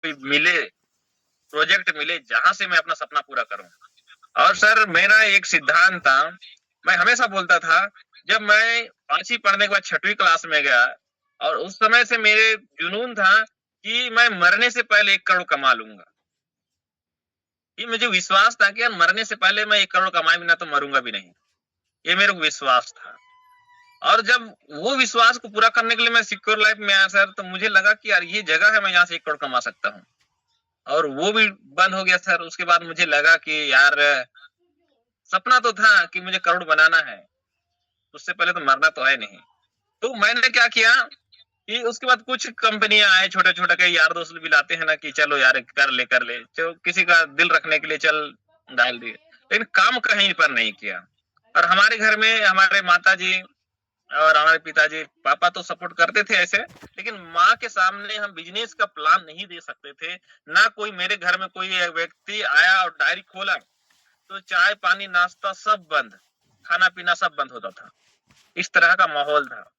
मिले, प्रोजेक्ट मिले जहाँ से मैं अपना सपना पूरा करूँ। और सर मेरा एक सिद्धांत था, मैं हमेशा बोलता था, जब मैं 5वीं पढ़ने के बाद 6वीं क्लास में गया और उस समय से मेरे जुनून था कि मैं मरने से पहले 1 करोड़ कमा लूँगा। ये मुझे विश्वास था कि यार मरने से पहले मैं 1 करोड़ कमाए बिना तो मरूँगा भी नहीं। ये मेरे को विश्वास था। और जब वो विश्वास को पूरा करने के लिए मैं सिक्योर लाइफ में आया सर, तो मुझे लगा कि यार ये जगह है, मैं यहाँ से 1 करोड़ कमा सकता हूँ। और वो भी बंद हो गया सर। उसके बाद मुझे लगा कि यार सपना तो था कि मुझे करोड़ बनाना है, उससे पहले तो मरना तो है नहीं। तो मैंने क्या किया कि उसके बाद कुछ कंपनियां आए, छोटे-छोटे के यार दोस्त भी लाते हैं ना कि चलो यार कर ले, चलो किसी का दिल रखने के लिए चल डाल दिए। लेकिन काम कहीं पर नहीं किया। और हमारे घर में हमारे माताजी और हमारे पिताजी, पापा तो सपोर्ट करते थे ऐसे, लेकिन माँ के सामने हम बिज़नेस का प्लान नहीं दे सकते थे। ना कोई मेरे घर में कोई व्यक्ति आया और डायरी खोला, तो चाय, पानी, नाश्ता सब बंद, खाना-पीना सब बंद होता था। इस तरह का माहौल था।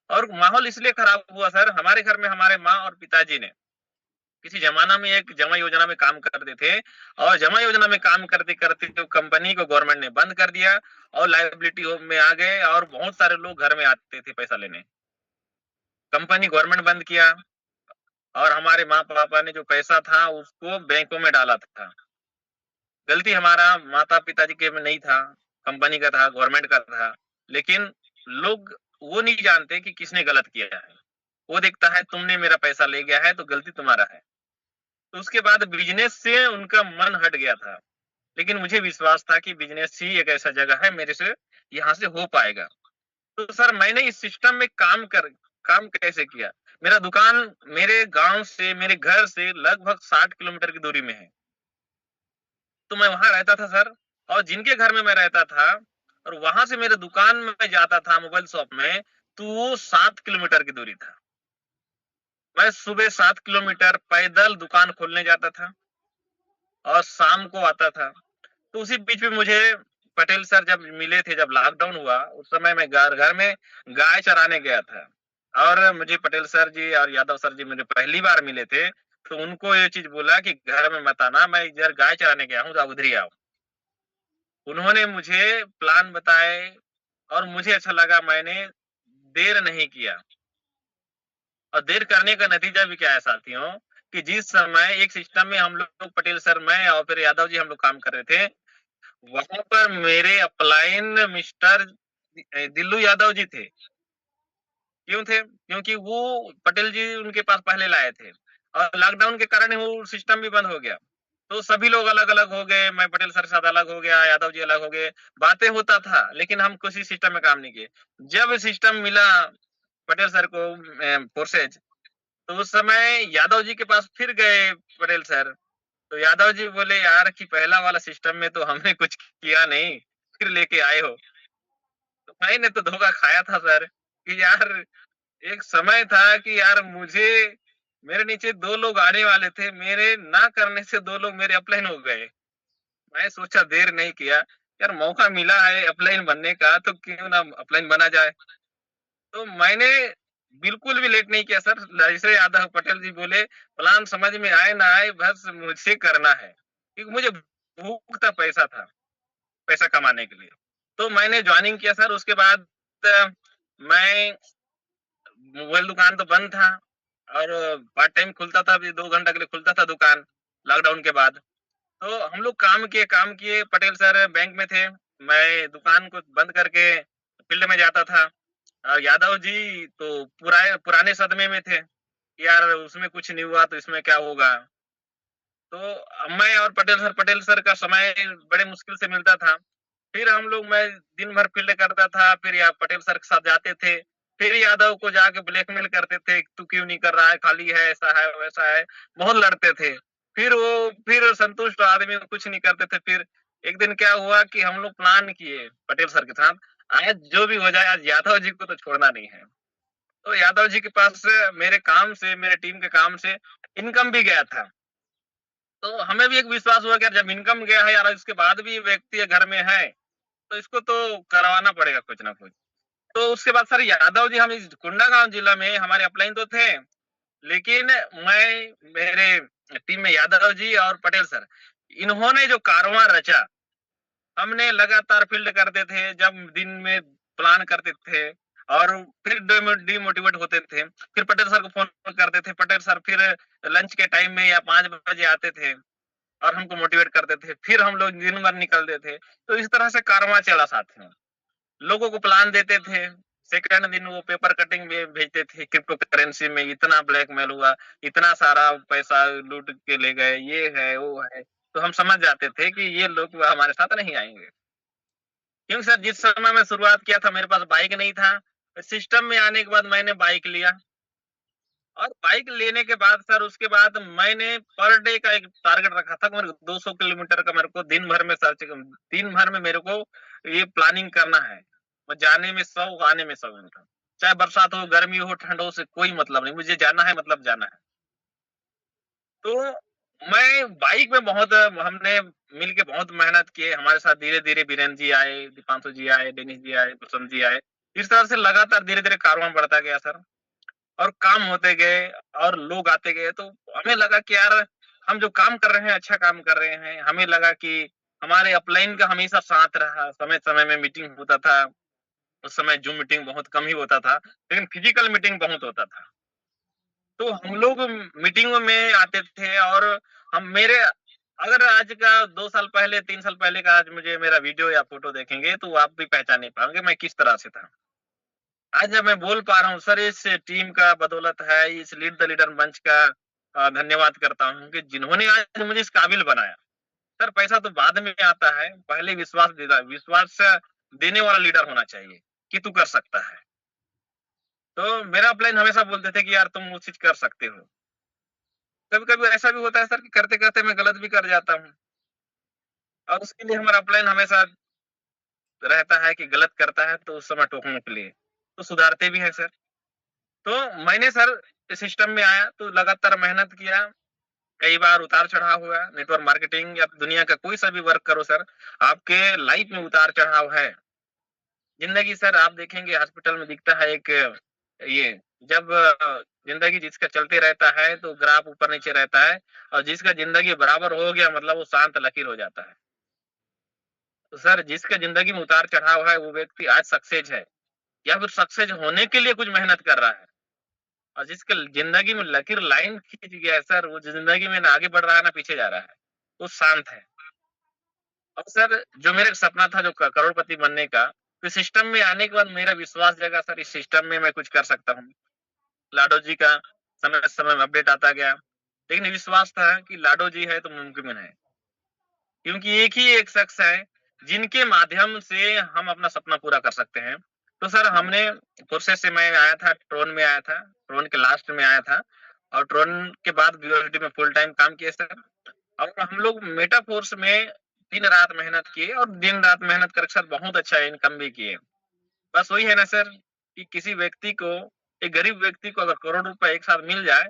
और माहौल इसलिए खराब हुआ सर, हमारे घर में हमारे माँ और पिताजी ने किसी ज़माना में एक जमा योजना में काम करते थे और जमा योजना में काम करते-करते तो कंपनी को गवर्नमेंट ने बंद कर दिया और लायबिलिटी होम में आ गए और बहुत सारे लोग घर में आते थे पैसा लेने। कंपनी गवर्नमेंट बंद किया और हमारे माँ-पापा ने जो पैसा था उसको बैंकों में डाला था। गलती हमारा माता-पिताजी के में नहीं था, कंपनी का था, गवर्नमेंट का था। लेकिन लोग वो नहीं जानते कि किसने गलत किया है। वो देखता है तुमने मेरा पैसा ले गया है तो गलती तुम्हारा है। तो उसके बाद बिज़नेस से उनका मन हट गया था। लेकिन मुझे विश्वास था कि बिज़नेस ही एक ऐसा जगह है मेरे से यहाँ से हो पाएगा। तो सर मैंने इस सिस्टम में काम कैसे किया? मेरा दुकान मेरे गाँव से, मेरे घर से लगभग 60 किलोमीटर की दूरी में है। तो मैं वहाँ रहता था सर। और जिनके घर में मैं रहता था और वहाँ से मेरे दुकान में मैं जाता था मोबाइल शॉप में, तो वो 7 किलोमीटर की दूरी था। मैं सुबह 7 किलोमीटर पैदल दुकान खोलने जाता था और शाम को आता था। तो उसी बीच में मुझे पटेल सर जब मिले थे, जब लॉकडाउन हुआ, उस समय मैं घर घर में गाय चराने गया था। और मुझे पटेल सर जी और यादव सर जी मुझे पहली बार मिले थे, तो उनको ये चीज़ बोला कि घर में मत आना, मैं इधर गाय चराने गया हूँ, तो आप उधर ही आओ। उन्होंने मुझे प्लान बताए और मुझे अच्छा लगा, मैंने देर नहीं किया। और देर करने का नतीजा भी क्या है साथियों, कि जिस समय एक सिस्टम में हम लोग पटेल सर, मैं और फिर यादव जी हम लोग काम कर रहे थे, वहाँ पर मेरे अपलाइन मिस्टर दिल्लू यादव जी थे। क्यों थे? क्योंकि वो पटेल जी उनके पास पहले लाए थे और लॉकडाउन के कारण वो सिस्टम भी बंद हो गया। तो सभी लोग अलग-अलग हो गए, मैं पटेल सर के साथ अलग हो गया, यादव जी अलग हो गए। बातें होता था, लेकिन हम किसी सिस्टम में काम नहीं किए। जब सिस्टम मिला पटेल सर को फोर्सेज, तो उस समय यादव जी के पास फिर गए पटेल सर। तो यादव जी बोले, "यार कि पहला वाला सिस्टम में तो हमने कुछ किया नहीं, फिर लेके आए हो।" तो मैंने तो धोखा खाया था सर कि यार एक समय था कि यार मुझे, मेरे नीचे 2 लोग आने वाले थे, मेरे ना करने से 2 लोग मेरे अपलाइन हो गए। मैं सोचा देर नहीं किया, यार मौका मिला है अपलाइन बनने का तो क्यों ना अपलाइन बना जाए। तो मैंने बिल्कुल भी लेट नहीं किया सर। जैसे यादव पटेल जी बोले, प्लान समझ में आए ना आए बस मुझे करना है। क्योंकि मुझे भूख था, पैसा था, पैसा कमाने के लिए। तो मैंने जॉइनिंग किया सर। उसके बाद मैं, मोबाइल दुकान तो बंद था और पार्ट टाइम खुलता था, अभी 2 घंटा के लिए खुलता था दुकान, लॉकडाउन के बाद। तो हम लोग काम किए, पटेल सर बैंक में थे, मैं दुकान को बंद करके फील्ड में जाता था। और यादव जी तो पुराने सदमे में थे, यार उसमें कुछ नहीं हुआ तो इसमें क्या होगा? तो मैं और पटेल सर का समय बड़े मुश्किल से मिलता था। फिर हम लोग, मैं दिन भर फील्ड करता था, फिर या पटेल सर के साथ जाते थे। फिर यादव को जाके ब्लैकमेल करते थे, "तू क्यों नहीं कर रहा है? खाली है, ऐसा है, वैसा है।" बहुत लड़ते थे। फिर संतुष्ट आदमी कुछ नहीं करते थे। फिर एक दिन क्या हुआ कि हम लोग प्लान किए पटेल सर के साथ, आज जो भी हो जाए आज यादव जी को तो छोड़ना नहीं है। तो यादव जी के पास मेरे काम से, मेरे टीम के काम से इनकम भी गया था। तो हमें भी एक विश्वास हुआ कि यार जब इनकम गया है यार, इसके बाद भी व्यक्ति घर में है, तो इसको तो करवाना पड़ेगा कुछ ना कुछ। तो उसके बाद सर यादव जी, हम इस कोंडागाँव जिला में हमारे अपलाइन तो थे, लेकिन मैं मेरे टीम में यादव जी और पटेल सर, इन्होंने जो कारवां रचा, हमने लगातार फील्ड करते थे, जब दिन में प्लान करते थे और फिर डिमोटिवेट होते थे। फिर पटेल सर को फ़ोन करते थे, पटेल सर फिर लंच के टाइम में या 5 बजे आते थे और हमको मोटिवेट करते थे। फिर हम लोग दिन भर निकलते थे। तो इस तरह से कारवां चला साथियों। लोगों को प्लान देते थे, सेकंड दिन वो पेपर कटिंग में भेजते थे, क्रिप्टो करेंसी में इतना ब्लैकमेल हुआ, इतना सारा पैसा लूट के ले गए, ये है वो है। तो हम समझ जाते थे कि ये लोग हमारे साथ नहीं आएंगे। क्योंकि सर जिस समय मैं शुरुआत किया था मेरे पास बाइक नहीं था, सिस्टम में आने के बाद मैंने बाइक लिया और बाइक लेने के बाद सर उसके बाद मैंने पर डे का एक टारगेट रखा था, मेरे को 200 किलोमीटर का मेरे को दिन भर में सर्च, दिन भर में मेरे को ये प्लानिंग करना है। मैं जाने में 100 आने में 100 घंटा, चाहे बरसात हो गर्मी हो ठंड हो, से कोई मतलब नहीं, मुझे जाना है मतलब जाना है। तो मैं बाइक में बहुत हमने मिलके बहुत मेहनत की, हमारे साथ धीरे-धीरे बीरेन जी आए, दीपांशु जी आए, डेनिस जी आए, कुसुम जी आए। इस तरह से लगातार धीरे-धीरे कारवां बढ़ता गया सर और काम होते गए और लोग आते गए। तो हमें लगा कि यार हम जो काम कर रहे हैं, अच्छा काम कर रहे हैं। हमें लगा कि हमारे अपलाइन का हमेशा साथ रहा, समय-समय में मीटिंग होता था। उस समय ज़ूम मीटिंग बहुत कम ही होता था, लेकिन फिजिकल मीटिंग बहुत होता था। तो हम लोग मीटिंगों में आते थे और हम मेरे अगर आज का 2 साल पहले, 3 साल पहले का आज मुझे मेरा वीडियो या फ़ोटो देखेंगे तो आप भी पहचान नहीं पाओगे मैं किस तरह से था। आज जब मैं बोल पा रहा हूँ सर इस टीम का बदौलत है, इस लीड द लीडर मंच का धन्यवाद करता हूँ कि जिन्होंने आज मुझे इस काबिल बनाया। सर पैसा तो बाद में आता है, पहले विश्वास देने वाला लीडर होना चाहिए कि तू कर सकता है। तो मेरा अपलाइन हमेशा बोलते थे कि यार तुम वो चीज़ कर सकते हो। कभी-कभी ऐसा भी होता है सर कि करते-करते मैं गलत भी कर जाता हूँ और उसके लिए हमारा अपलाइन हमेशा रहता है कि गलत करता है तो उस समय टोकने के लिए, तो सुधारते भी हैं सर। तो मैंने सर इस सिस्टम में आया तो लगातार मेहनत किया, कई बार उतार-चढ़ाव हुआ, नेटवर्क मार्केटिंग या दुनिया का कोई सा भी वर्क करो सर, आपके लाइफ में उतार-चढ़ाव है। ज़िंदगी सर आप देखेंगे हॉस्पिटल में दिखता है एक ये जब ज़िंदगी जिसका चलते रहता है तो ग्राफ ऊपर-नीचे रहता है और जिसका ज़िंदगी बराबर हो गया मतलब वो शांत लकीर हो जाता है। तो सर जिसका ज़िंदगी में उतार-चढ़ाव है वो व्यक्ति आज सक्सेस है या फिर सक्सेस होने के लिए कुछ मेहनत कर रहा है और जिसका ज़िंदगी में लकीर लाइन खींच गया है सर वो ज़िंदगी में ना आगे बढ़ रहा है ना पीछे जा रहा है, वो शांत है। और सर जो मेरा सपना था जो करोड़पति बनने का, तो सिस्टम में आने के बाद मेरा विश्वास जगा सर इस सिस्टम में मैं कुछ कर सकता हूँ। लाडो जी का समय-समय में अपडेट आता गया, लेकिन विश्वास था कि लाडो जी है तो मुमकिन है। क्योंकि एक ही एक शख्स है, जिनके माध्यम से हम अपना सपना पूरा कर सकते हैं। तो सर हमने प्रोसेस से मैं आया था, ट्रोन में आया था, ट्रोन के लास्ट में आया था और ट्रोन के बाद बीओएसडी में फुल टाइम काम किया सर और हम लोग मेटाफोर्स में दिन-रात मेहनत किए और दिन-रात मेहनत करके सर बहुत अच्छा इनकम भी किए। बस वही है ना सर कि किसी व्यक्ति को, एक गरीब व्यक्ति को अगर करोड़ रुपए एक साथ मिल जाए,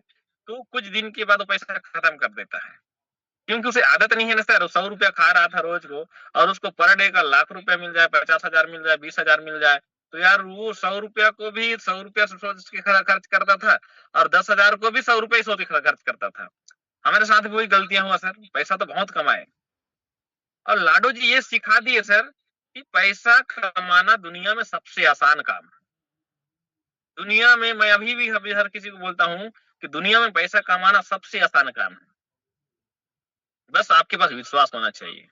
तो कुछ दिन के बाद वो पैसा खत्म कर देता है। क्योंकि उसे आदत नहीं है ना सर, ₹100 खा रहा था रोज को और उसको पर डे का लाख रुपए मिल जाए, 50,000 मिल जाए, 20,000 मिल जाए, तो यार वो ₹100 को भी ₹100 सोच के खर्च करता था और 10,000 को भी ₹100 ही सोच के खर्च करता था। हमारे साथ भी वही गलतियाँ हुआ सर, पैसा तो बहुत कमाए और लाडो जी ये सिखा दिए सर कि पैसा कमाना दुनिया में सबसे आसान काम है। दुनिया में मैं अभी हर किसी को बोलता हूँ कि दुनिया में पैसा कमाना सबसे आसान काम है। बस आपके पास विश्वास होना चाहिए।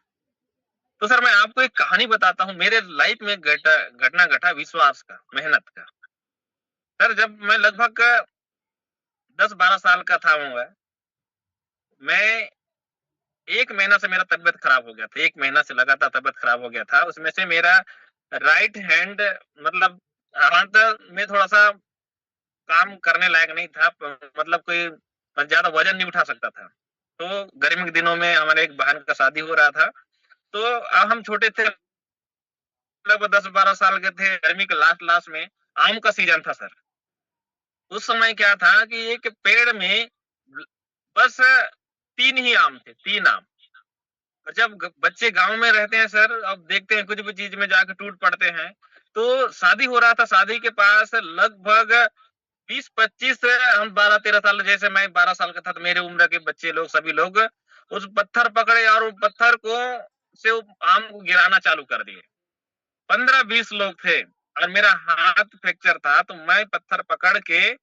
तो सर मैं आपको एक कहानी बताता हूँ, मेरे लाइफ में घटना घटा विश्वास का, मेहनत का। सर जब मैं लगभग 10-12 साल का था मैं 1 महीना से मेरा तबीयत खराब हो गया था। 1 महीना से लगातार तबीयत खराब हो गया था। उसमें से मेरा राइट हैंड मतलब हाथ में थोड़ा-सा काम करने लायक नहीं था। मतलब कोई ज़्यादा वज़न नहीं उठा सकता था। तो गर्मी के दिनों में हमारे एक बहन का शादी हो रहा था। तो हम छोटे थे लगभग 10-12 साल के थे, गर्मी के लास्ट-लास्ट में आम का सीज़न था सर। उस समय क्या था कि एक पेड़ में बस 3 ही आम थे, 3 आम। और जब बच्चे गाँव में रहते हैं सर, अब देखते हैं कुछ भी चीज़ में जाके टूट पड़ते हैं। तो शादी हो रहा था, शादी के पास लगभग 20-25 हम 12-13 साल, जैसे मैं 12 साल का था तो मेरे उम्र के बच्चे लोग सभी लोग उस पत्थर पकड़े और उस पत्थर को से वो आम को गिराना चालू कर दिए। 15-20 लोग थे और मेरा हाथ फ्रैक्चर था, तो मैं पत्थर पकड़ के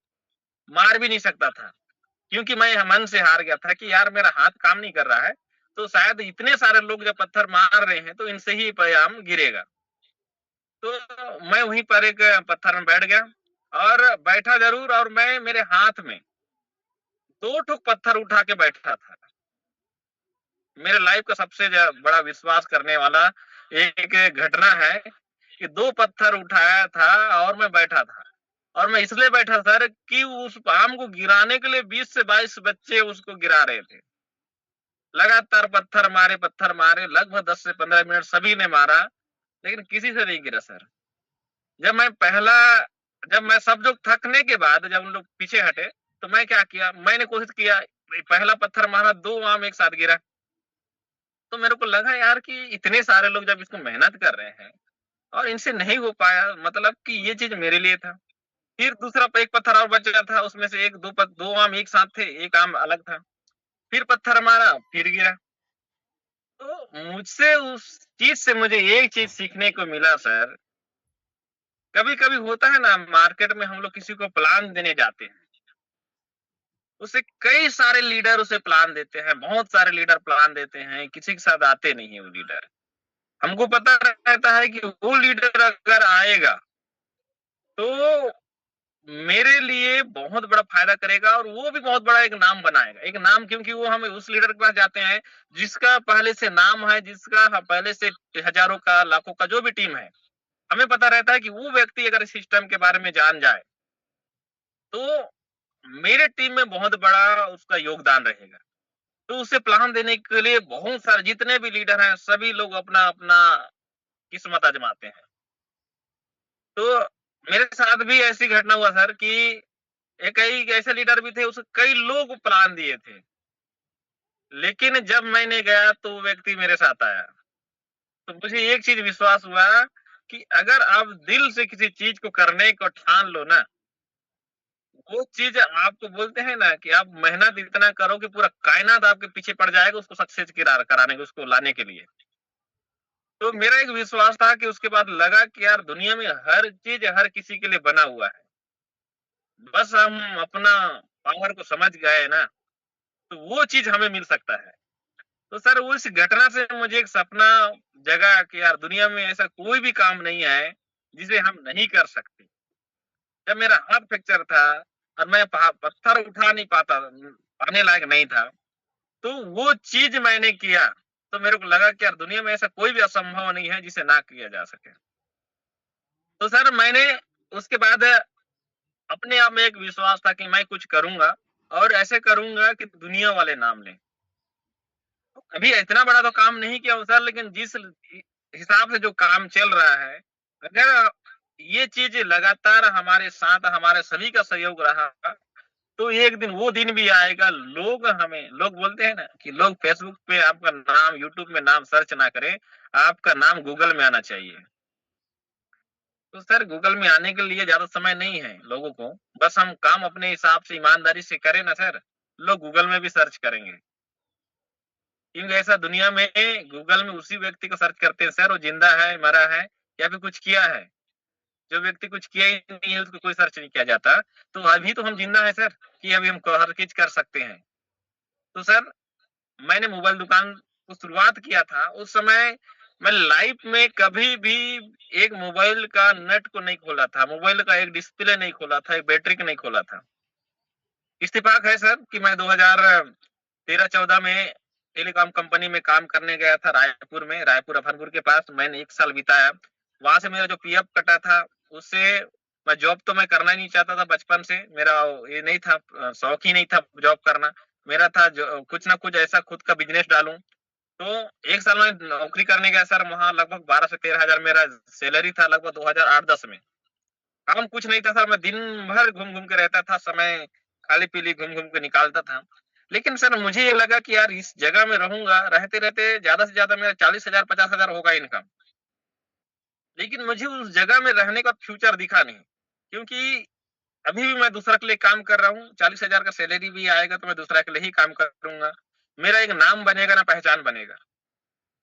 मार भी नहीं सकता था, क्योंकि मैं मन से हार गया था कि यार मेरा हाथ काम नहीं कर रहा है, तो शायद इतने सारे लोग जब पत्थर मार रहे हैं तो इनसे ही आम गिरेगा। तो मैं वहीं पर एक पत्थर में बैठ गया और बैठा ज़रूर, और मैं मेरे हाथ में 2 ठो पत्थर उठा के बैठा था। मेरे लाइफ का सबसे बड़ा विश्वास करने वाला एक घटना है कि 2 पत्थर उठाया था और मैं बैठा था। और मैं इसलिए बैठा सर कि उस आम को गिराने के लिए 20 से 22 बच्चे उसको गिरा रहे थे। लगातार पत्थर मारे, लगभग 10 से 15 मिनट सभी ने मारा, लेकिन किसी से नहीं गिरा सर। जब मैं पहला जब मैं सब लोग थकने के बाद जब उन लोग पीछे हटे, तो मैं क्या किया, मैंने कोशिश किया, पहला पत्थर मारा, 2 आम एक साथ गिरा। तो मेरे को लगा यार कि इतने सारे लोग जब इसको मेहनत कर रहे हैं और इनसे नहीं हो पाया, मतलब कि ये चीज़ मेरे लिए था। फिर दूसरा एक पत्थर और बच गया था, उसमें से 2 आम एक साथ थे, 1 आम अलग था। फिर पत्थर मारा, फिर गिरा। तो मुझसे उस चीज़ से मुझे एक चीज़ सीखने को मिला सर, कभी-कभी होता है ना मार्केट में हम लोग किसी को प्लान देने जाते हैं, उसे कई सारे लीडर उसे प्लान देते हैं, बहुत सारे लीडर प्लान देते हैं, किसी के साथ आते नहीं है वो लीडर। हमको पता रहता है कि वो लीडर अगर आएगा, तो मेरे लिए बहुत बड़ा फ़ायदा करेगा और वो भी बहुत बड़ा एक नाम बनाएगा। एक नाम, क्योंकि वो हम उस लीडर के पास जाते हैं, जिसका पहले से नाम है, जिसका पहले से हज़ारों का, लाखों का जो भी टीम है। हमें पता रहता है कि वो व्यक्ति अगर इस सिस्टम के बारे में जान जाए, तो मेरे टीम में बहुत बड़ा उसका योगदान रहेगा। तो उसे प्लान देने के लिए बहुत सारे जितने भी लीडर हैं, सभी लोग अपना-अपना किस्मत आज़माते हैं। तो मेरे साथ भी ऐसी घटना हुआ सर कि कई ऐसे लीडर भी थे, उसे कई लोग प्लान दिए थे। लेकिन जब मैंने गया तो वो व्यक्ति मेरे साथ आया। तो मुझे एक चीज़ विश्वास हुआ कि अगर आप दिल से किसी चीज़ को करने को ठान लो ना, वो चीज़ आपको बोलते हैं ना कि आप मेहनत इतना करो कि पूरा कायनात आपके पीछे पड़ जाएगा उसको सक्सेस कराने को, उसको लाने के लिए। तो मेरा एक विश्वास था कि उसके बाद लगा कि यार दुनिया में हर चीज़ हर किसी के लिए बना हुआ है। बस हम अपना पावर को समझ गए ना, तो वो चीज़ हमें मिल सकता है। तो सर उस घटना से मुझे एक सपना जगा कि यार दुनिया में ऐसा कोई भी काम नहीं है, जिसे हम नहीं कर सकते। जब मेरा हाथ फ्रैक्चर था और मैं पत्थर उठा नहीं पाने लायक नहीं था, तो वो चीज़ मैंने किया, तो मेरे को लगा कि यार दुनिया में ऐसा कोई भी असंभव नहीं है जिसे ना किया जा सके। तो सर मैंने उसके बाद अपने आप में एक विश्वास था कि मैं कुछ करूँगा और ऐसे करूँगा कि दुनिया वाले नाम लें। अभी इतना बड़ा तो काम नहीं किया हूँ सर, लेकिन जिस हिसाब से जो काम चल रहा है, अगर ये चीज़ लगातार हमारे साथ हमारे सभी का सहयोग रहा, तो एक दिन वो दिन भी आएगा, लोग बोलते हैं ना कि लोग फ़ेसबुक पे आपका नाम, यूट्यूब में नाम सर्च ना करें, आपका नाम गूगल में आना चाहिए। तो सर गूगल में आने के लिए ज़्यादा समय नहीं है लोगों को, बस हम काम अपने हिसाब से ईमानदारी से करें ना सर, लोग गूगल में भी सर्च करेंगे। क्योंकि ऐसा दुनिया में गूगल में उसी व्यक्ति को सर्च करते हैं सर, वो ज़िंदा है, मरा है या फिर कुछ किया है। जो व्यक्ति कुछ किया ही नहीं है उसको कोई सर्च नहीं किया जाता। तो अभी तो हम ज़िंदा हैं सर, कि अभी हम हर चीज़ कर सकते हैं। तो सर मैंने मोबाइल दुकान को शुरुआत किया था, उस समय मैं लाइफ़ में कभी भी एक मोबाइल का नट को नहीं खोला था, मोबाइल का एक डिस्प्ले नहीं खोला था, एक बैटरी को नहीं खोला था। इत्तेफ़ाक है सर कि मैं 2013-14 में टेलीकॉम कंपनी में काम करने गया था रायपुर अभनपुर के पास मैंने 1 साल बिताया। वहाँ से मेरा जो पीएफ कटा था, उससे जॉब तो मैं करना ही नहीं चाहता था बचपन से, मेरा ये नहीं था, शौक ही नहीं था जॉब करना। मेरा था जो कुछ ना कुछ ऐसा खुद का बिज़नेस डालूँ। तो 1 साल मैं नौकरी करने गया सर, वहाँ लगभग 12 से 13 हज़ार मेरा सैलरी था लगभग 2008-10 में। काम कुछ नहीं था सर, मैं दिन भर घूम-घूम के रहता था, समय खाली-पीली घूम-घूम के निकालता था। लेकिन सर मुझे ये लगा कि यार इस जगह में रहूँगा, रहते-रहते ज़्यादा से ज़्यादा मेरा 40,000 50,000 होगा इनकम। लेकिन मुझे उस जगह में रहने का फ्यूचर दिखा नहीं, क्योंकि अभी भी मैं दूसरा के लिए काम कर रहा हूँ, 40,000 का सैलरी भी आएगा तो मैं दूसरा के लिए ही काम करूँगा। मेरा एक नाम बनेगा ना पहचान बनेगा।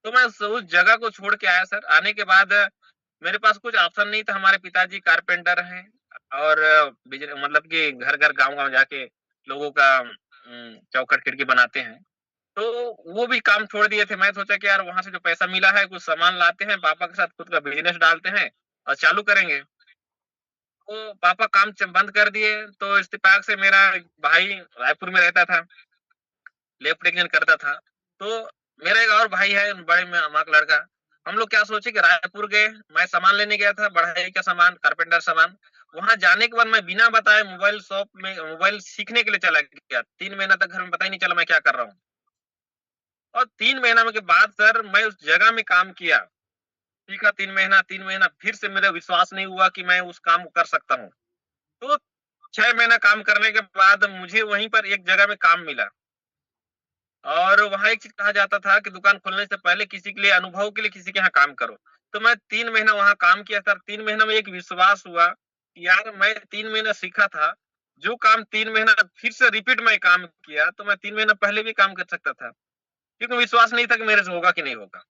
तो मैं उस जगह को छोड़ के आया सर। आने के बाद मेरे पास कुछ ऑप्शन नहीं था। हमारे पिताजी कारपेंटर हैं और मतलब कि घर-घर, गाँव-गाँव जाके लोगों का चौखट खिड़की बनाते हैं। तो वो भी काम छोड़ दिए थे। मैं सोचा कि यार वहाँ से जो पैसा मिला है कुछ सामान लाते हैं, पापा के साथ खुद का बिज़नेस डालते हैं और चालू करेंगे। तो पापा काम बंद कर दिए, तो इत्तेफाक से मेरा एक भाई रायपुर में रहता था, लेफ्ट टेक्नीशियन करता था। तो मेरा एक और भाई है, बड़े मामा का लड़का। हम लोग क्या सोचे कि रायपुर गए, मैं सामान लेने गया था, बढ़ई का सामान, कारपेंटर सामान। वहाँ जाने के बाद मैं बिना बताए मोबाइल शॉप में मोबाइल सीखने के लिए चला गया। 3 महीना तक घर में पता ही नहीं चला मैं क्या कर रहा हूँ। और 3 महीना में के बाद सर मैं उस जगह में काम किया। सीखा 3 महीना फिर से मेरा विश्वास नहीं हुआ कि मैं उस काम को कर सकता हूँ। तो 6 महीना काम करने के बाद मुझे वहीं पर एक जगह में काम मिला और वहाँ एक चीज़ कहा जाता था कि दुकान खोलने से पहले किसी के लिए अनुभव के लिए किसी के यहाँ काम करो। तो मैं 3 महीना वहाँ काम किया सर, 3 महीना में एक विश्वास हुआ कि यार मैं 3 महीना सीखा था, जो काम 3 महीना फिर से रिपीट मैं काम किया, तो मैं 3 महीना पहले भी काम कर सकता था। क्योंकि विश्वास नहीं था कि मेरे से होगा कि नहीं होगा।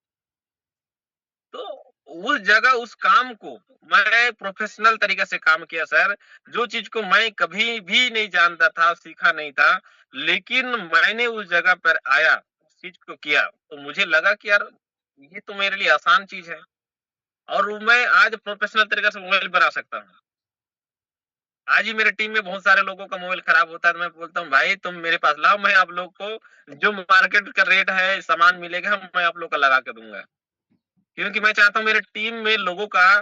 तो उस जगह उस काम को मैं प्रोफेशनल तरीके से काम किया सर, जो चीज़ को मैं कभी भी नहीं जानता था, सीखा नहीं था, लेकिन मैंने उस जगह पर आया, उस चीज़ को किया, तो मुझे लगा कि यार ये तो मेरे लिए आसान चीज़ है और मैं आज प्रोफेशनल तरीके से मोबाइल बना सकता हूँ। आज ही मेरे टीम में बहुत सारे लोगों का मोबाइल खराब होता है, तो मैं बोलता हूँ भाई तुम मेरे पास लाओ, मैं आप लोग को जो मार्केट का रेट है, सामान मिलेगा, मैं आप लोग का लगा के दूँगा। क्योंकि मैं चाहता हूँ मेरे टीम में लोगों का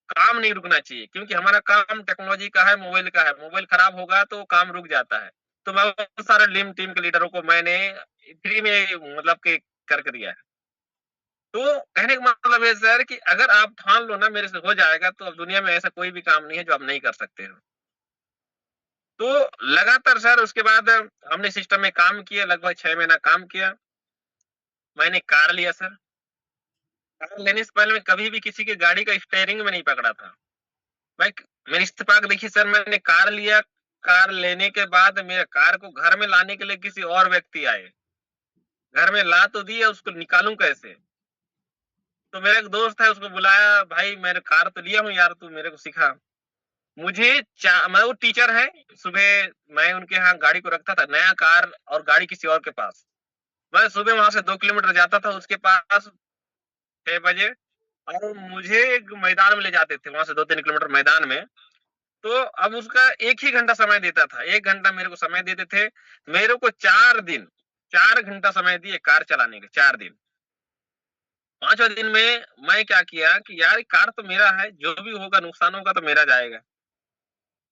काम नहीं रुकना चाहिए क्योंकि हमारा काम टेक्नोलॉजी का है, मोबाइल का है। मोबाइल खराब होगा तो काम रुक जाता है। तो मैं बहुत सारे टीम के लीडरों को मैंने फ्री में मतलब कि करके दिया है। तो कहने का मतलब है सर कि अगर आप ठान लो ना मेरे से हो जाएगा तो अब दुनिया में ऐसा कोई भी काम नहीं है जो आप नहीं कर सकते हो। तो लगातार सर उसके बाद हमने सिस्टम में काम किया, लगभग 6 महीना काम किया। मैंने कार लिया सर। कार लेने से पहले मैं कभी भी किसी की गाड़ी का स्टीयरिंग में नहीं पकड़ा था। मैं मेरी इत्तेफ़ाक देखिए सर मैंने कार लिया, कार लेने के बाद मेरे कार को घर में लाने के लिए किसी और व्यक्ति आए। घर में ला तो दिया उसको निकालूँ कैसे? तो मेरा एक दोस्त है उसको बुलाया, भाई मैंने कार तो लिया हूँ यार तू मेरे को सिखा। मुझे चा मैं वो टीचर है, सुबह मैं उनके यहाँ गाड़ी को रखता था, नया कार और गाड़ी किसी और के पास। मैं सुबह वहाँ से 2 किलोमीटर जाता था उसके पास 6 बजे और मुझे एक मैदान में ले जाते थे, वहाँ से 2-3 किलोमीटर मैदान में। तो अब उसका 1 ही घंटा समय देता था। 1 घंटा मेरे को समय देते थे। मेरे को 4 दिन, 4 घंटा समय दिए कार चलाने के 4 दिन। 5वें दिन में मैं क्या किया कि यार कार तो मेरा है, जो भी होगा नुकसान होगा तो मेरा जाएगा।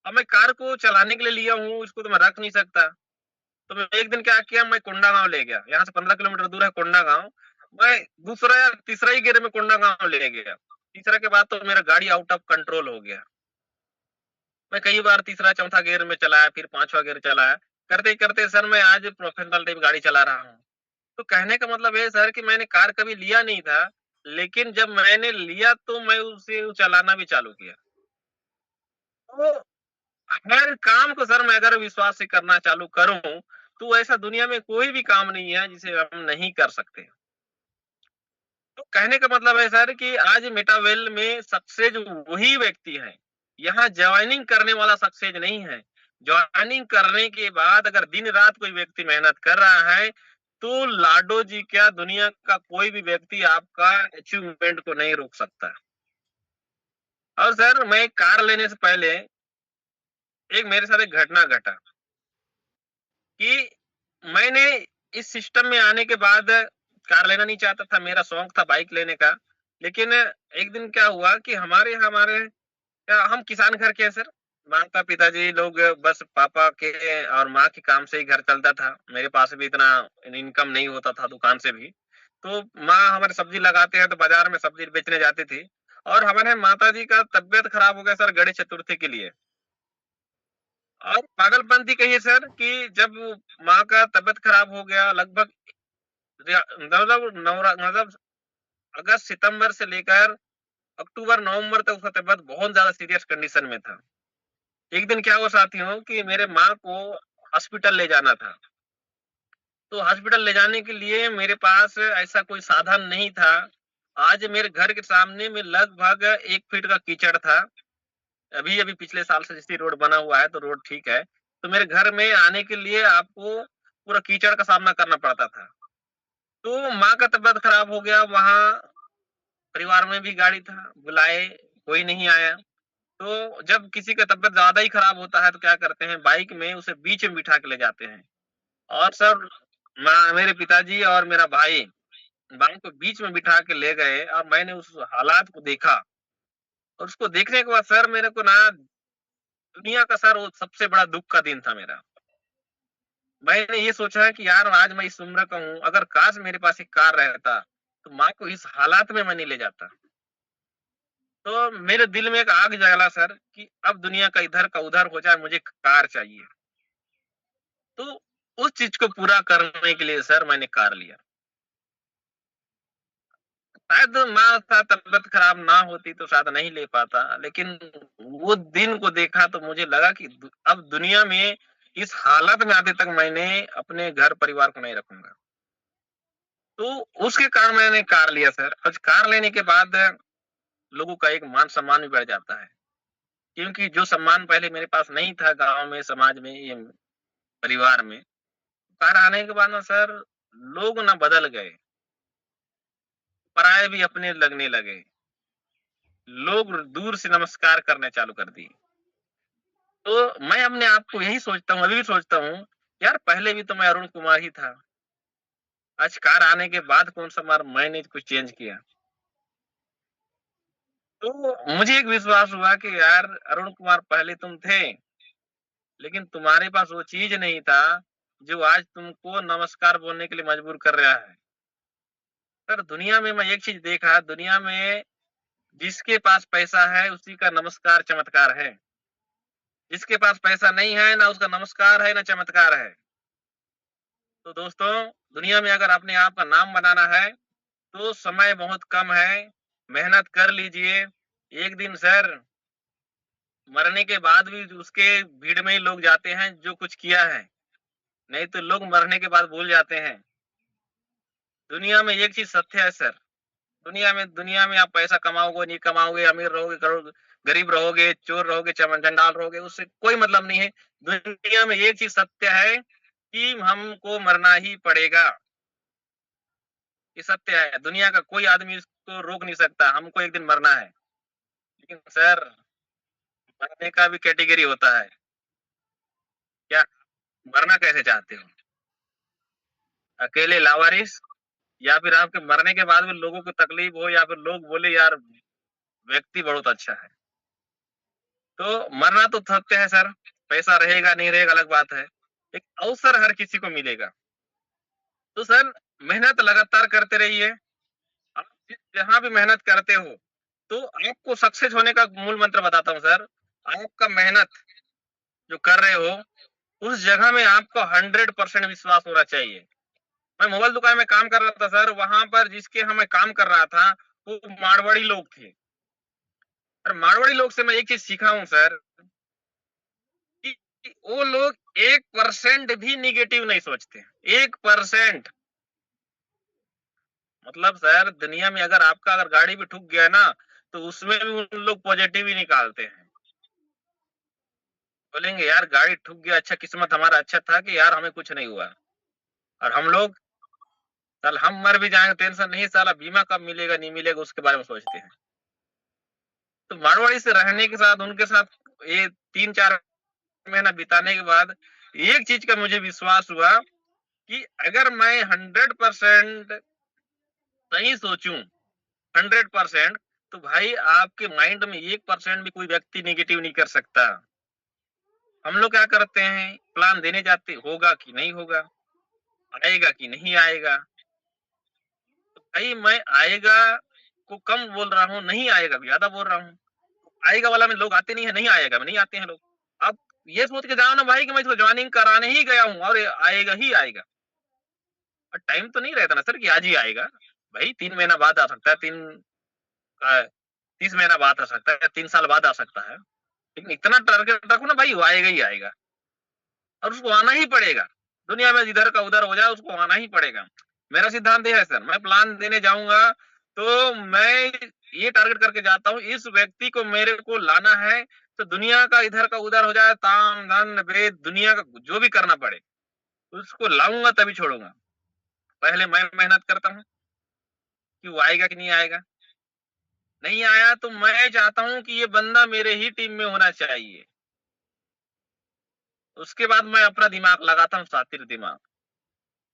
अब मैं कार को चलाने के लिए लिया हूँ, उसको तो मैं रख नहीं सकता। तो मैं एक दिन क्या किया मैं कोंडागाँव ले गया। यहाँ से 15 किलोमीटर दूर है कोंडागाँव। मैं दूसरा या तीसरा ही गेर में कोंडागाँव ले गया। तीसरा के बाद तो मेरा गाड़ी आउट ऑफ कंट्रोल हो गया। मैं कई बार तीसरा चौथा गियर में चलाया, फिर 5वां गियर चलाया। करते-करते सर मैं आज प्रोफेशनल टाइप गाड़ी चला रहा हूँ। तो कहने का मतलब है सर कि मैंने कार कभी लिया नहीं था, लेकिन जब मैंने लिया तो मैं उसे चलाना भी चालू किया। तो हर काम को सर मैं अगर विश्वास से करना चालू करूँ, तो ऐसा दुनिया में कोई भी काम नहीं है जिसे हम नहीं कर सकते। तो कहने का मतलब है सर कि आज मेटावेल में सक्सेस वही व्यक्ति है। यहाँ जॉइनिंग करने वाला सक्सेस नहीं है। जॉइनिंग करने के बाद अगर दिन-रात कोई व्यक्ति मेहनत कर रहा है, तो लाडो जी क्या दुनिया का कोई भी व्यक्ति आपका अचीवमेंट को नहीं रोक सकता। और सर मैं कार लेने से पहले एक मेरे साथ एक घटना घटा कि मैंने इस सिस्टम में आने के बाद कार लेना नहीं चाहता था, मेरा शौक था बाइक लेने का। लेकिन एक दिन क्या हुआ कि हमारे क्या हम किसान घर के हैं सर। माता-पिताजी लोग बस पापा के और माँ के काम से ही घर चलता था। मेरे पास भी इतना इनकम नहीं होता था दुकान से भी। तो माँ हमारे सब्ज़ी लगाते हैं तो बाज़ार में सब्ज़ी बेचने जाती थी और हमारे माताजी का तबीयत खराब हो गया सर गणेश चतुर्थी के लिए। और पागलपंती कहिए सर कि जब माँ का तबीयत खराब हो गया लगभग मतलब अगस्त, सितंबर से लेकर अक्टूबर, नवंबर तक उसका तबीयत बहुत ज़्यादा सीरियस कंडीशन में था। एक दिन क्या हुआ साथियों कि मेरे माँ को हॉस्पिटल ले जाना था। तो हॉस्पिटल ले जाने के लिए मेरे पास ऐसा कोई साधन नहीं था। आज मेरे घर के सामने में लगभग 1 फीट का कीचड़ था। अभी-अभी पिछले साल से जैसे ही रोड बना हुआ है तो रोड ठीक है। तो मेरे घर में आने के लिए आपको पूरा कीचड़ का सामना करना पड़ता था। तो माँ का तबीयत खराब हो गया, वहाँ परिवार में भी गाड़ी था, बुलाए, कोई नहीं आया। तो जब किसी का तबीयत ज़्यादा ही खराब होता है तो क्या करते हैं, बाइक में उसे बीच में बिठा के ले जाते हैं। और सर माँ मेरे पिताजी और मेरा भाई बाइक को बीच में बिठा के ले गए और मैंने उस हालात को देखा। और उसको देखने के बाद सर मेरे को ना दुनिया का सर वो सबसे बड़ा दुःख का दिन था मेरा। मैंने ये सोचा है कि यार आज मैं इस उम्र का हूँ, अगर काश मेरे पास एक कार रहता, तो माँ को इस हालात में मैं नहीं ले जाता। तो मेरे दिल में एक आग जला सर कि अब दुनिया का इधर का उधर हो जाए, मुझे कार चाहिए। तो उस चीज़ को पूरा करने के लिए सर मैंने कार लिया। शायद माँ का तबीयत खराब ना होती तो शायद नहीं ले पाता, लेकिन वो दिन को देखा तो मुझे लगा कि अब दुनिया में इस हालत में आते तक मैंने अपने घर परिवार को नहीं रखूँगा। तो उसके कारण मैंने कार लिया सर। आज कार लेने के बाद लोगों का एक मान-सम्मान भी बढ़ जाता है। क्योंकि जो सम्मान पहले मेरे पास नहीं था गाँव में, समाज में, ये परिवार में, कार आने के बाद ना सर लोग ना बदल गए, पराये भी अपने लगने लगे। लोग दूर से नमस्कार करने चालू कर दिए। तो मैं अपने आप को यही सोचता हूँ, अभी भी सोचता हूँ, यार पहले भी तो मैं अरुण कुमार ही था। आज कार आने के बाद कौन-सा मार मैंने कुछ चेंज किया। तो मुझे एक विश्वास हुआ कि यार अरुण कुमार पहले तुम थे, लेकिन तुम्हारे पास वो चीज़ नहीं था, जो आज तुमको नमस्कार बोलने के लिए मजबूर कर रहा है। सर दुनिया में मैं एक चीज़ देखा, दुनिया में जिसके पास पैसा है, उसी का नमस्कार चमत्कार है। जिसके पास पैसा नहीं है, ना उसका नमस्कार है, ना चमत्कार है। तो दोस्तों, दुनिया में अगर अपने आप का नाम बनाना है, तो समय बहुत कम है, मेहनत कर लीजिए। एक दिन सर मरने के बाद भी उसके भीड़ में ही लोग जाते हैं जो कुछ किया है, नहीं तो लोग मरने के बाद भूल जाते हैं। दुनिया में एक चीज़ सत्य है सर, दुनिया में आप पैसा कमाओगे, नहीं कमाओगे, अमीर रहोगे, गरीब रहोगे, चोर रहोगे, चंडाल रहोगे, उससे कोई मतलब नहीं है। दुनिया में एक चीज़ सत्य है कि हमको मरना ही पड़ेगा। ये सत्य है, दुनिया का कोई आदमी इसको रोक नहीं सकता, हमको एक दिन मरना है। लेकिन सर मरने का भी कैटेगरी होता है, क्या मरना कैसे चाहते हो? अकेले लावारिस या फिर आपके मरने के बाद भी लोगों को तकलीफ हो या फिर लोग बोले यार व्यक्ति बहुत अच्छा है। तो मरना तो सत्य है सर, पैसा रहेगा नहीं रहेगा अलग बात है। एक अवसर हर किसी को मिलेगा। तो सर मेहनत लगातार करते रहिए। आप जहाँ भी मेहनत करते हो, तो आपको सक्सेस होने का मूल मंत्र बताता हूँ सर। आपका मेहनत जो कर रहे हो, उस जगह में आपको 100% विश्वास होना चाहिए। मैं मोबाइल दुकान में काम कर रहा था सर, वहाँ पर जिसके यहाँ मैं काम कर रहा था, वो मारवाड़ी लोग थे। और मारवाड़ी लोग से मैं एक चीज़ सीखा हूँ सर कि वो लोग 1% भी नेगेटिव नहीं सोचते। 1% मतलब सर दुनिया में अगर गाड़ी भी ठुक गया ना, तो उसमें भी उन लोग पॉजिटिव ही निकालते हैं। बोलेंगे यार गाड़ी ठुक गया, अच्छा किस्मत हमारा अच्छा था कि यार हमें कुछ नहीं हुआ। और हम लोग साल हम मर भी जाएँगे टेंशन नहीं साला बीमा कब मिलेगा, नहीं मिलेगा उसके बारे में सोचते हैं। तो मारवाड़ी से रहने के साथ उनके साथ ये 3-4 महीना बिताने के बाद एक चीज़ का मुझे विश्वास हुआ कि अगर मैं 100% सही सोचूँ 100% तो भाई आपके माइंड में 1% भी कोई व्यक्ति नेगेटिव नहीं कर सकता। हम लोग क्या करते हैं, प्लान देने जाते होगा कि नहीं होगा, आएगा कि नहीं आएगा। तो भाई मैं आएगा को कम बोल रहा हूँ, नहीं आएगा को ज़्यादा बोल रहा हूँ। आएगा वाला में लोग आते नहीं है, नहीं आएगा में नहीं आते हैं लोग। आप ये सोच के जाओ ना भाई कि मैं इसको जॉइनिंग कराने ही गया हूँ और ये आएगा ही आएगा। और टाइम तो नहीं रहता ना सर कि आज ही आएगा। भाई 3 महीना बाद आ सकता है, 30 महीना बाद आ सकता है, 3 साल बाद आ सकता है। लेकिन इतना टारगेट रखो ना भाई, वो आएगा ही आएगा और उसको आना ही पड़ेगा। दुनिया में इधर का उधर हो जाए, उसको आना ही पड़ेगा। मेरा सिद्धांत ये है सर, मैं प्लान देने जाऊंगा तो मैं ये टारगेट करके जाता हूँ, इस व्यक्ति को मेरे को लाना है, तो दुनिया का इधर का उधर हो जाए, ताम धन वेद दुनिया का जो भी करना पड़े, उसको लाऊंगा तभी छोड़ूंगा। पहले मैं मेहनत करता हूँ कि वो आएगा कि नहीं आएगा। नहीं आया तो मैं चाहता हूँ कि ये बंदा मेरे ही टीम में होना चाहिए। उसके बाद मैं अपना दिमाग लगाता हूँ, शातिर दिमाग।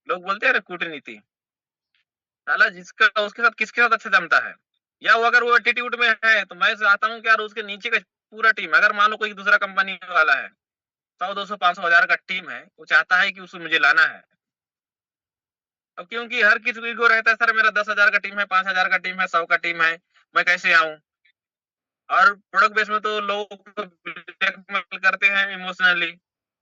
लोग बोलते हैं ना कूटनीति, साला जिसका उसके साथ किसके साथ अच्छा जमता है, या वो अगर वो एटीट्यूड में है तो मैं चाहता हूँ कि यार उसके नीचे का पूरा टीम, अगर मान लो कोई दूसरा कंपनी वाला है, 100 200 500 हजार का टीम है, वो चाहता है कि उसको मुझे लाना है। अब क्योंकि हर किसी को ईगो रहता है, सर मेरा 10 हजार का टीम है, 5 हजार का टीम है, 100 का टीम है, मैं कैसे आऊं। और प्रोडक्ट बेस में तो लोग ब्लैकमेल करते हैं इमोशनली,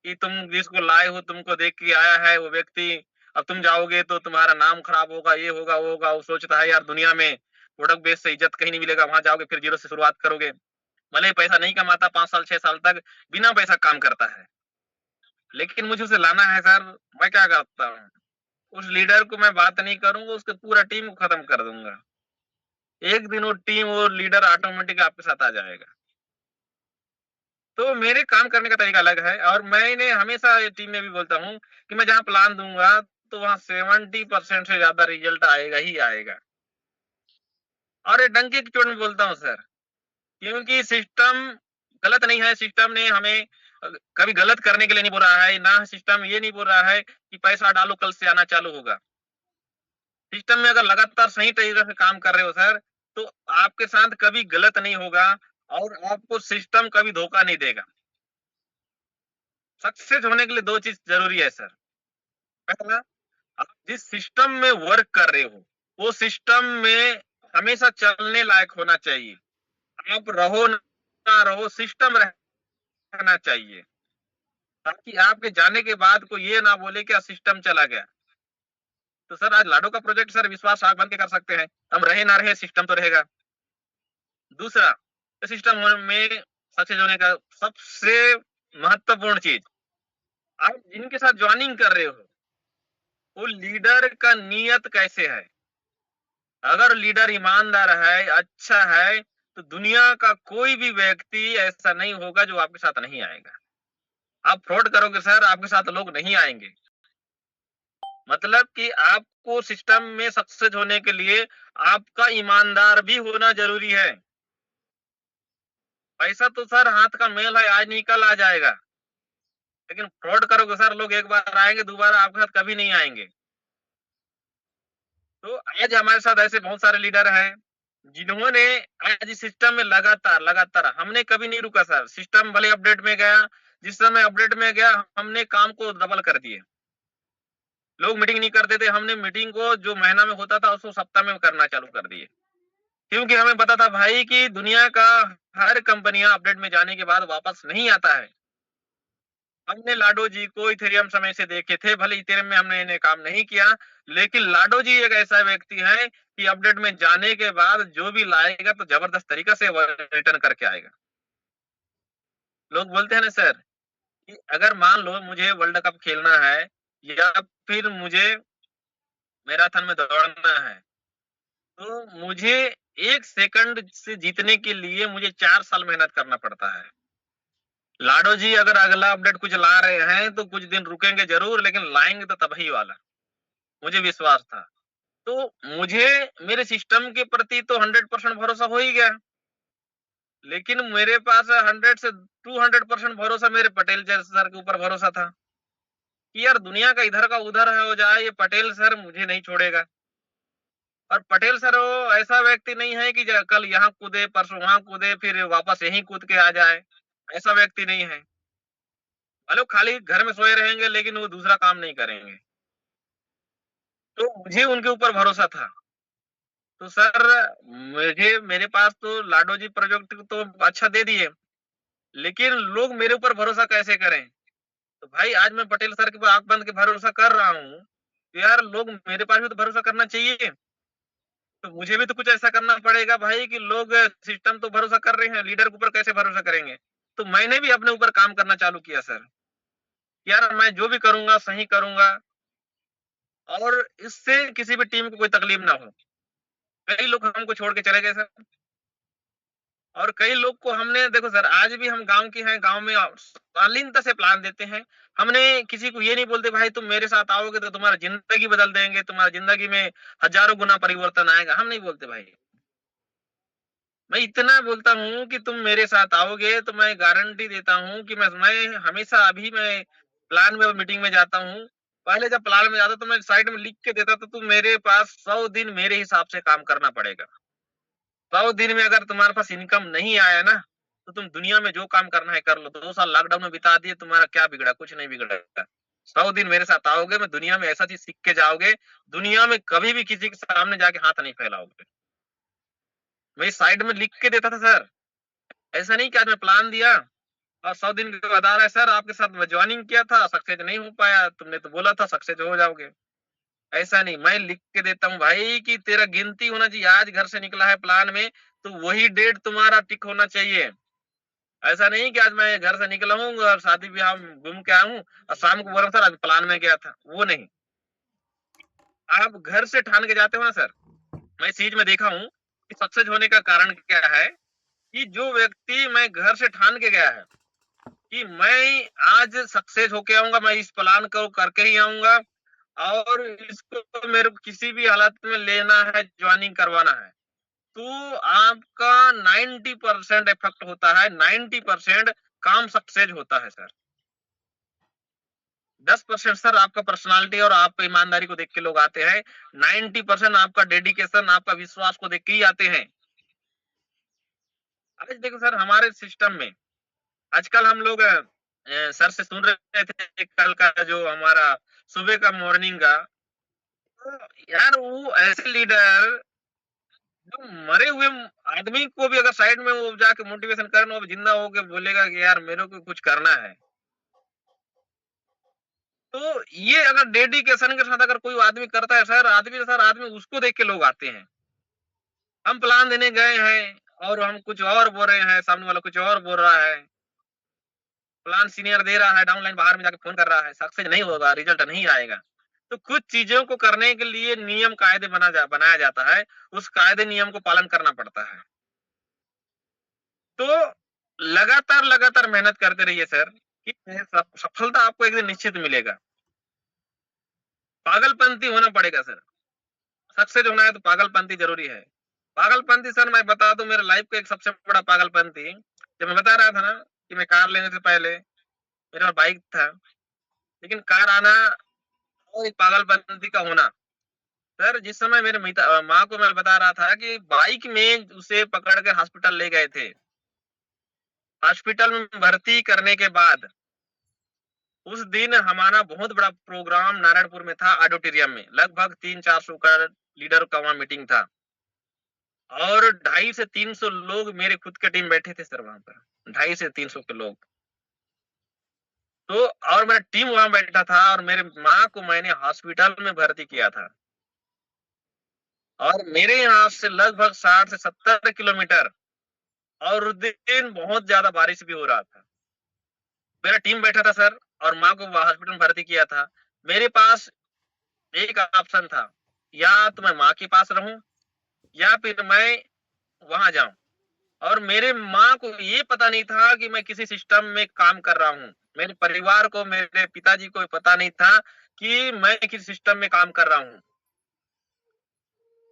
कि तुम जिसको लाए हो तुमको देख के आया है वो व्यक्ति, अब तुम जाओगे तो तुम्हारा नाम खराब होगा, ये होगा वो होगा। वो सोचता है यार दुनिया में प्रोडक्ट बेस से इज्जत कहीं नहीं मिलेगा, वहां जाओगे फिर जीरो से शुरुआत करोगे। भले ही पैसा नहीं कमाता, 5 साल 6 साल तक बिना पैसा काम करता है, लेकिन मुझे उसे लाना है सर। मैं क्या करता हूँ, उस लीडर को मैं बात नहीं करूंगा, उसके पूरा टीम को खत्म कर दूंगा। एक दिन वो टीम वो लीडर ऑटोमेटिक आपके साथ आ जाएगा। तो मेरे काम करने का तरीका अलग है, और मैंने हमेशा ये टीम में भी बोलता हूँ कि मैं जहाँ प्लान दूंगा तो वहाँ 70% से ज्यादा रिजल्ट आएगा ही आएगा। और ये डंके की चोट में बोलता हूँ सर, क्योंकि सिस्टम गलत नहीं है। सिस्टम ने हमें कभी गलत करने के लिए नहीं बोल रहा है, ना सिस्टम ये नहीं बोल रहा है कि पैसा डालो कल से आना चालू होगा। सिस्टम में अगर लगातार सही तरीके से काम कर रहे हो सर, तो आपके साथ कभी गलत नहीं होगा, और आपको सिस्टम कभी धोखा नहीं देगा। सक्सेस होने के लिए दो चीज जरूरी है सर। पहला, आप जिस सिस्टम में वर्क कर रहे हो, वो सिस्टम में हमेशा चलने लायक होना चाहिए। आप रहो ना रहो, सिस्टम रहना चाहिए, ताकि आपके जाने के बाद कोई ये ना बोले कि सिस्टम चला गया। तो सर आज लाडो का प्रोजेक्ट सर विश्वास आग बन के कर सकते हैं, हम रहे ना रहे सिस्टम तो रहेगा। दूसरा, सिस्टम में सक्सेस होने का सबसे महत्वपूर्ण चीज, आप जिनके साथ ज्वाइनिंग कर रहे हो वो लीडर का नियत कैसे है। अगर लीडर ईमानदार है, अच्छा है, तो दुनिया का कोई भी व्यक्ति ऐसा नहीं होगा जो आपके साथ नहीं आएगा। आप फ्रॉड करोगे सर, आपके साथ लोग नहीं आएंगे। मतलब कि आपको सिस्टम में सक्सेस होने के लिए आपका ईमानदार भी होना जरूरी है। पैसा तो सर हाथ का मेल है, आज नहीं कल आ जाएगा, लेकिन फ्रॉड करोगे सर, लोग एक बार आएंगे, दोबारा आपके साथ कभी नहीं आएंगे। तो आज हमारे साथ ऐसे बहुत सारे लीडर हैं जिन्होंने आज इस सिस्टम में लगातार लगातार, हमने कभी नहीं रुका सर। सिस्टम भले अपडेट में गया, जिस समय अपडेट में गया हमने काम को डबल कर दिए। लोग मीटिंग नहीं करते थे, हमने मीटिंग को जो महीना में होता था उसको सप्ताह में करना चालू कर दिए, क्योंकि हमें पता था भाई कि दुनिया का हर कंपनियां अपडेट में जाने के बाद वापस नहीं आता है। हमने लाडो जी को इथेरियम समय से देखे थे, भले इथेरियम में हमने इन्हें काम नहीं किया, लेकिन लाडो जी एक ऐसा व्यक्ति है कि अपडेट में जाने के बाद जो भी लाएगा तो जबरदस्त तरीका से रिटर्न करके आएगा। लोग बोलते हैं ना सर कि अगर मान लो मुझे वर्ल्ड कप खेलना है, या फिर मुझे मैराथन में दौड़ना है, तो मुझे 1 सेकंड से जीतने के लिए मुझे 4 साल मेहनत करना पड़ता है। लाडो जी अगर अगला अपडेट कुछ ला रहे हैं तो कुछ दिन रुकेंगे जरूर, लेकिन लाएंगे तो तभी वाला, मुझे विश्वास था। तो मुझे मेरे सिस्टम के प्रति तो 100% भरोसा हो ही गया, लेकिन मेरे पास 100 से 200% भरोसा मेरे पटेल जैसे सर के ऊपर भरोसा था कि यार दुनिया का इधर का उधर है हो जाए, ये पटेल सर मुझे नहीं छोड़ेगा। और पटेल सर वो ऐसा व्यक्ति नहीं है कि कल यहाँ कूदे परसों वहां कूदे फिर वापस यहीं कूद के आ जाए, ऐसा व्यक्ति नहीं है। भले वो खाली घर में सोए रहेंगे लेकिन वो दूसरा काम नहीं करेंगे। तो मुझे उनके ऊपर भरोसा था। तो सर मुझे मेरे पास तो लाडो जी प्रोजेक्ट तो अच्छा दे दिए, लेकिन लोग मेरे ऊपर भरोसा कैसे करें। तो भाई आज मैं पटेल सर के ऊपर आंख बंद के भरोसा कर रहा हूँ, तो यार लोग मेरे पास भी तो भरोसा करना चाहिए। तो मुझे भी तो कुछ ऐसा करना पड़ेगा भाई कि लोग सिस्टम तो भरोसा कर रहे हैं, लीडर के ऊपर कैसे भरोसा करेंगे। तो मैंने भी अपने ऊपर काम करना चालू किया सर। यार मैं जो भी करूँगा सही करूँगा और इससे किसी भी टीम को कोई तकलीफ ना हो। कई लोग हमको छोड़ के चले गए सर। और कई लोग को हमने देखो सर आज भी हम गाँव के हैं, गाँव में शालीनता से प्लान देते हैं। हमने किसी को ये नहीं बोलते भाई तुम मेरे साथ आओगे तो तुम्हारा ज़िंदगी बदल देंगे, तुम्हारी ज़िंदगी में हज़ारों गुना परिवर्तन आएगा, हम नहीं बोलते भाई। मैं इतना बोलता हूँ कि तुम मेरे साथ आओगे तो मैं गारंटी देता हूँ कि मैं हमेशा अभी मैं प्लान में मीटिंग में जाता हूँ। पहले जब प्लान में जाता तो मैं साइड में लिख के देता था, तुम मेरे पास 100 दिन मेरे हिसाब से काम करना पड़ेगा। 100 दिन में अगर तुम्हारे पास इनकम नहीं आया ना, तो तुम दुनिया में जो काम करना है कर लो। 2 साल लॉकडाउन में बिता दिए, तुम्हारा क्या बिगड़ा? कुछ नहीं बिगड़ा। 100 दिन मेरे साथ आओगे, मैं दुनिया में ऐसा चीज़ सीख के जाओगे, दुनिया में कभी भी किसी के सामने जाके हाथ नहीं फैलाओगे। मैं साइड में लिख के देता था सर। ऐसा नहीं कि आज मैं प्लान दिया और 100 दिन के बाद आ रहा है सर आपके साथ मैं जॉइनिंग किया था, सक्सेस नहीं हो पाया, तुमने तो बोला था सक्सेस हो जाओगे। ऐसा नहीं, मैं लिख के देता हूँ भाई कि तेरा गिनती होना चाहिए, आज घर से निकला है प्लान में, तो वही डेट तुम्हारा टिक होना चाहिए। ऐसा नहीं कि आज मैं घर से निकला हूँ और शादी-ब्याह में घूम के आया हूँ और शाम को बोल रहा हूँ सर आज प्लान में गया था, वो नहीं। आप घर से ठान के जाते हो ना सर, मैं इस चीज़ में देखा हूँ कि सक्सेस होने का कारण क्या है कि जो व्यक्ति मैं घर से ठान के गया है कि मैं आज सक्सेस होके आऊँगा, मैं इस प्लान को करके ही आऊँगा और इसको मेरे को किसी भी हालत में लेना है, जॉइनिंग करवाना है। तो आपका 90% इफेक्ट होता है, 90% काम सक्सेस होता है सर। 10% सर आपका पर्सनैलिटी और आप ईमानदारी को देख के लोग आते हैं। 90% आपका डेडिकेशन, आपका विश्वास को देख के ही आते हैं। आज देखो सर हमारे सिस्टम में आजकल हम लोग सर से सुन रहे थे कल का जो हमारा सुबह का मॉर्निंग का, तो यार वो ऐसे लीडर जो मरे हुए आदमी को भी अगर साइड में वो जाके मोटिवेशन करना वो जिंदा होके बोलेगा कि यार मेरे को कुछ करना है। तो ये अगर डेडिकेशन के साथ अगर कोई आदमी करता है सर आदमी उसको देख के लोग आते हैं। हम प्लान देने गए हैं और हम कुछ और बोल रहे हैं, सामने वाला कुछ और बोल रहा है। प्लान सीनियर दे रहा है, डाउनलाइन बाहर में जाके फ़ोन कर रहा है, सक्सेस नहीं होगा, रिज़ल्ट नहीं आएगा। तो कुछ चीज़ों को करने के लिए नियम कायदे बनाया जाता है, उस कायदे नियम को पालन करना पड़ता है। तो लगातार मेहनत करते रहिए सर, कि सफलता आपको एक दिन निश्चित मिलेगा। पागलपंती होना पड़ेगा सर, सक्सेस होना है तो पागलपंती ज़रूरी है। पागलपंती सर मैं बता दूँ मेरे लाइफ़ का एक सबसे बड़ा पागलपंती, जब मैं बता रहा था ना कि मैं कार लेने से पहले मेरा बाइक था, लेकिन कार आना और एक पागलपंती का होना। सर जिस समय मेरे माँ को मैं बता रहा था कि बाइक में उसे पकड़ कर हॉस्पिटल ले गए थे। हॉस्पिटल में भर्ती करने के बाद उस दिन हमारा बहुत बड़ा प्रोग्राम नारायणपुर में था ऑडिटोरियम में। लगभग 300-400 का लीडर का वहाँ मीटिंग था और 250 से 300 लोग मेरे खुद के टीम बैठे थे सर वहाँ पर। 250 से 300 के लोग। तो और मेरा टीम वहाँ बैठा था और मेरे माँ को मैंने हॉस्पिटल में भर्ती किया था। और मेरे यहाँ से लगभग 60 से 70 किलोमीटर और उस दिन बहुत ज़्यादा बारिश भी हो रहा था। मेरा टीम बैठा था सर और माँ को हॉस्पिटल में भर्ती किया था। मेरे पास एक ऑप्शन था, या तो मैं माँ के पास रहूँ या फिर मैं वहाँ जाऊँ। और मेरे माँ को ये पता नहीं था कि मैं किसी सिस्टम में काम कर रहा हूँ। मेरे परिवार को, मेरे पिताजी को पता नहीं था कि मैं किसी सिस्टम में काम कर रहा हूँ।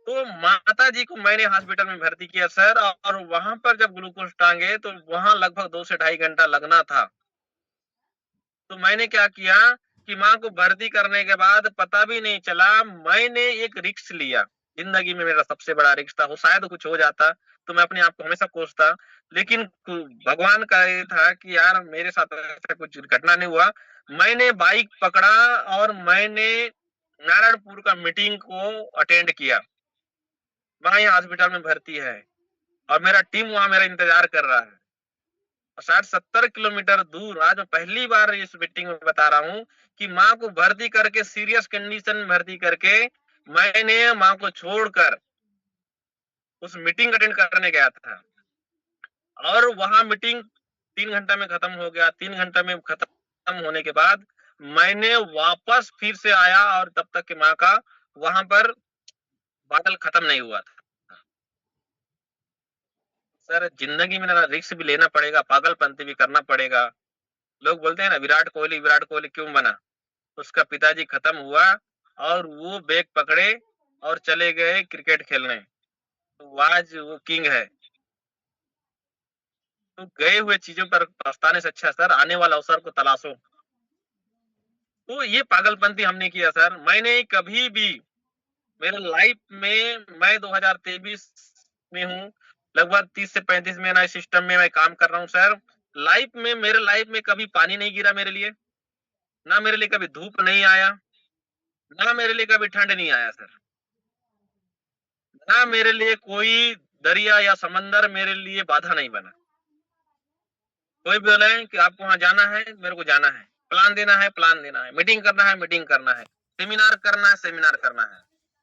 तो माताजी को मैंने हॉस्पिटल में भर्ती किया सर और वहाँ पर जब ग्लूकोज़ टाँगे तो वहाँ लगभग 2 से ढाई घंटा लगना था। तो मैंने क्या किया कि माँ को भर्ती करने के बाद पता भी नहीं चला, मैंने एक रिस्क लिया। ज़िंदगी में मेरा सबसे बड़ा रिस्क था, वो शायद कुछ हो जाता, तो मैं अपने आप को हमेशा कोसता। लेकिन भगवान का ये था कि यार मेरे साथ ऐसा कुछ घटना नहीं हुआ। मैंने बाइक पकड़ा और मैंने नारायणपुर का मीटिंग को अटेंड किया। वहाँ हॉस्पिटल में भर्ती है और मेरा टीम वहाँ मेरा इंतज़ार कर रहा है। 60-70 किलोमीटर दूर आज मैं पहली बार इस मीटिंग में बता रहा हूँ कि माँ को भर्ती करके सीरियस कंडीशन में भर्ती करके मैंने माँ को छोड़कर उस मीटिंग अटेंड करने गया था और वहाँ मीटिंग 3 घंटा में खत्म हो गया। 3 घंटा में खत्म होने के बाद मैंने वापस फिर से आया और तब तक कि माँ का वहाँ पर बादल खत्म नहीं हुआ था। सर ज़िंदगी में ना रिस्क भी लेना पड़ेगा, पागलपंती भी करना पड़ेगा। लोग बोलते हैं ना विराट कोहली क्यों बना? उसका पिताजी खत्म हुआ और वो बैग पकड़े और चले गए क्रिकेट खेलने। तो आज वो किंग है। तो गए हुए चीज़ों पर पछताने से अच्छा सर आने वाले अवसर को तलाशो। तो ये पागलपंती हमने किया सर। मैंने कभी भी मेरे लाइफ में मैं 2023 में हूँ, लगभग 30 से 35 में ना सिस्टम में मैं काम कर रहा हूँ सर। लाइफ में मेरे लाइफ में कभी पानी नहीं गिरा मेरे लिए, ना मेरे लिए कभी धूप नहीं आया, ना मेरे लिए कभी ठंड नहीं आया सर। ना मेरे लिए कोई दरिया या समंदर मेरे लिए बाधा नहीं बना। कोई भी बोले कि आपको वहाँ जाना है, मेरे को जाना है। प्लान देना है, प्लान देना है। मीटिंग करना है, मीटिंग करना है। सेमिनार करना है, सेमिनार करना है।